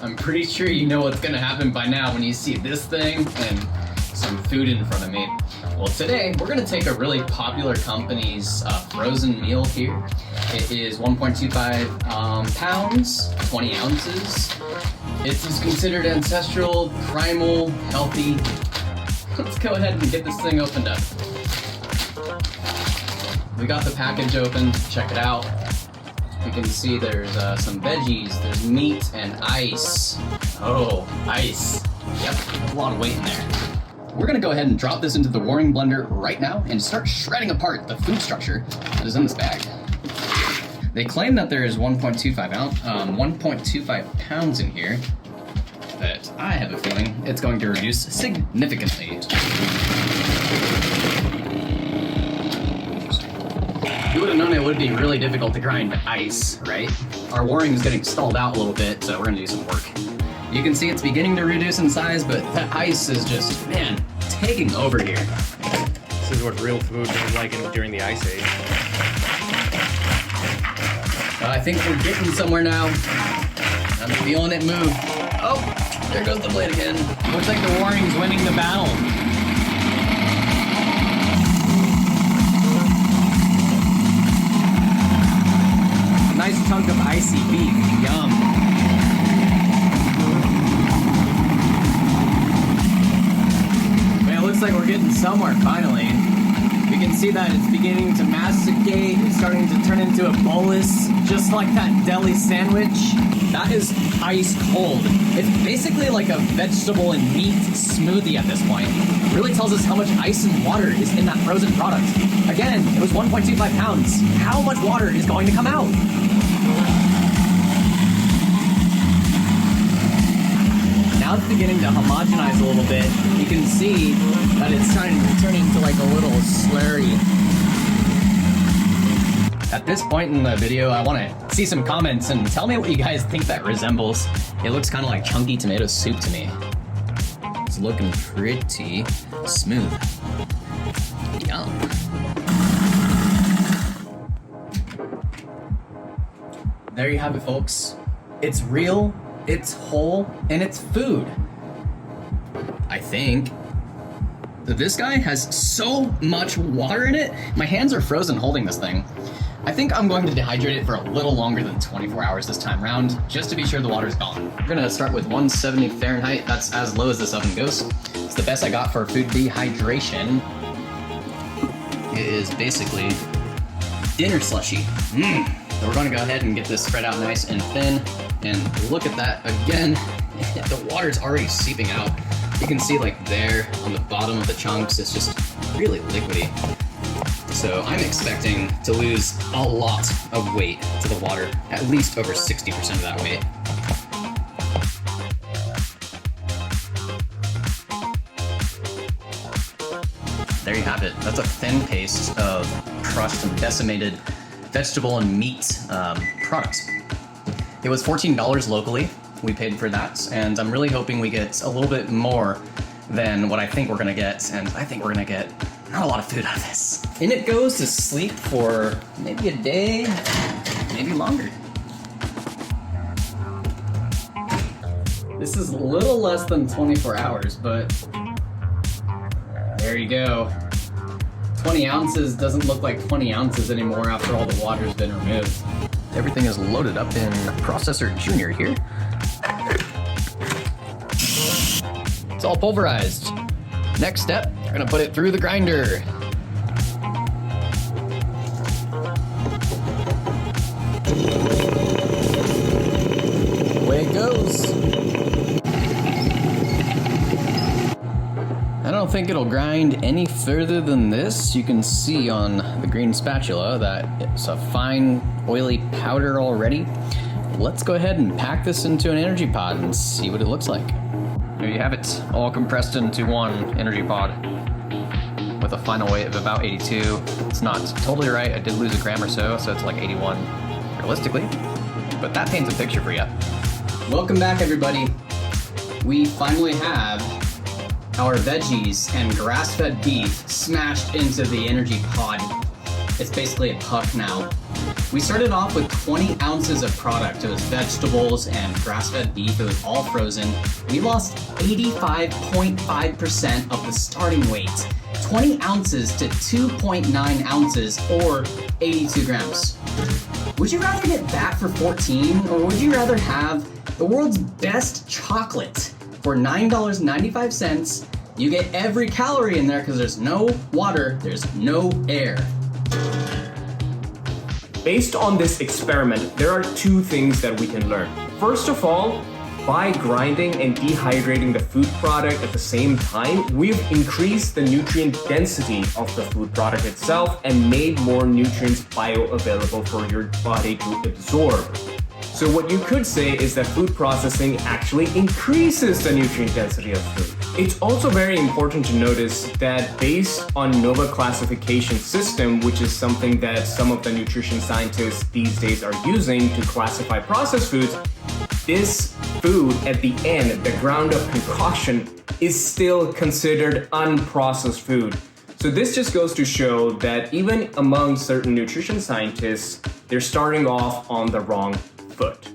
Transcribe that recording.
I'm pretty sure you know what's gonna happen by now when you see this thing and some food in front of me. Well, today we're gonna take a really popular company's frozen meal here. It is 1.25 pounds, 20 ounces. It is considered ancestral, primal, healthy. Let's go ahead and get this thing opened up. We got the package open, check it out. You can see there's some veggies, there's meat and ice. Oh, ice. Yep, a lot of weight in there. We're gonna go ahead and drop this into the warring blender right now and start shredding apart the food structure that is in this bag. They claim that there is 1.25 pounds in here, but I have a feeling it's going to reduce significantly. You would have known it would be really difficult to grind ice, right? Our warring is getting stalled out a little bit, so we're gonna do some work. You can see it's beginning to reduce in size, but that ice is just, man, taking over here. This is what real food was like during the Ice Age. I think we're getting somewhere now. I'm feeling it move. Oh, there goes the blade again. Looks like the warring's winning the battle. Nice chunk of icy beef. Yum. Man, it looks like we're getting somewhere finally. We can see that it's beginning to masticate. It's starting to turn into a bolus, just like that deli sandwich. That is ice cold. It's basically like a vegetable and meat smoothie at this point. It really tells us how much ice and water is in that frozen product. Again, it was 1.25 pounds. How much water is going to come out? Now it's beginning to homogenize a little bit. You can see that it's starting to turn into like a little slurry. At this point in the video, I want to see some comments and tell me what you guys think that resembles. It looks kind of like chunky tomato soup to me. It's looking pretty smooth. Yum. There you have it, folks. It's real, it's whole, and it's food. I think. This guy has so much water in it. My hands are frozen holding this thing. I think I'm going to dehydrate it for a little longer than 24 hours this time around, just to be sure the water's gone. We're gonna start with 170 Fahrenheit. That's as low as this oven goes. It's the best I got for food dehydration. It is basically dinner slushy. So we're gonna go ahead and get this spread out nice and thin. And look at that again. The water's already seeping out. You can see like there on the bottom of the chunks, it's just really liquidy. So I'm expecting to lose a lot of weight to the water, at least over 60% of that weight. There you have it. That's a thin paste of crushed and decimated vegetable and meat products. It was $14 locally. We paid for that, and I'm really hoping we get a little bit more than what I think we're gonna get, and I think we're gonna get not a lot of food out of this. And it goes to sleep for maybe a day, maybe longer. This is a little less than 24 hours, but there you go. 20 ounces doesn't look like 20 ounces anymore after all the water's been removed. Everything is loaded up in Processor Junior here. It's all pulverized. Next step, we're gonna put it through the grinder. Away it goes. I don't think it'll grind any further than this. You can see on the green spatula that it's a fine, oily powder already. Let's go ahead and pack this into an energy pod and see what it looks like. There you have it, all compressed into one energy pod with a final weight of about 82. It's not totally right, I did lose a gram or so, so it's like 81 realistically, but that paints a picture for you. Welcome back, everybody. We finally have our veggies and grass-fed beef smashed into the energy pod. It's basically a puck now. We started off with 20 ounces of product. It was vegetables and grass-fed beef. It was all frozen. We lost 85.5% of the starting weight. 20 ounces to 2.9 ounces or 82 grams. Would you rather get that for 14 or would you rather have the world's best chocolate for $9.95? You get every calorie in there because there's no water, there's no air. Based on this experiment, there are two things that we can learn. First of all, by grinding and dehydrating the food product at the same time, we've increased the nutrient density of the food product itself and made more nutrients bioavailable for your body to absorb. So what you could say is that food processing actually increases the nutrient density of food. It's also very important to notice that based on NOVA classification system, which is something that some of the nutrition scientists these days are using to classify processed foods, this food at the end, the ground up concoction, is still considered unprocessed food. So this just goes to show that even among certain nutrition scientists, they're starting off on the wrong foot.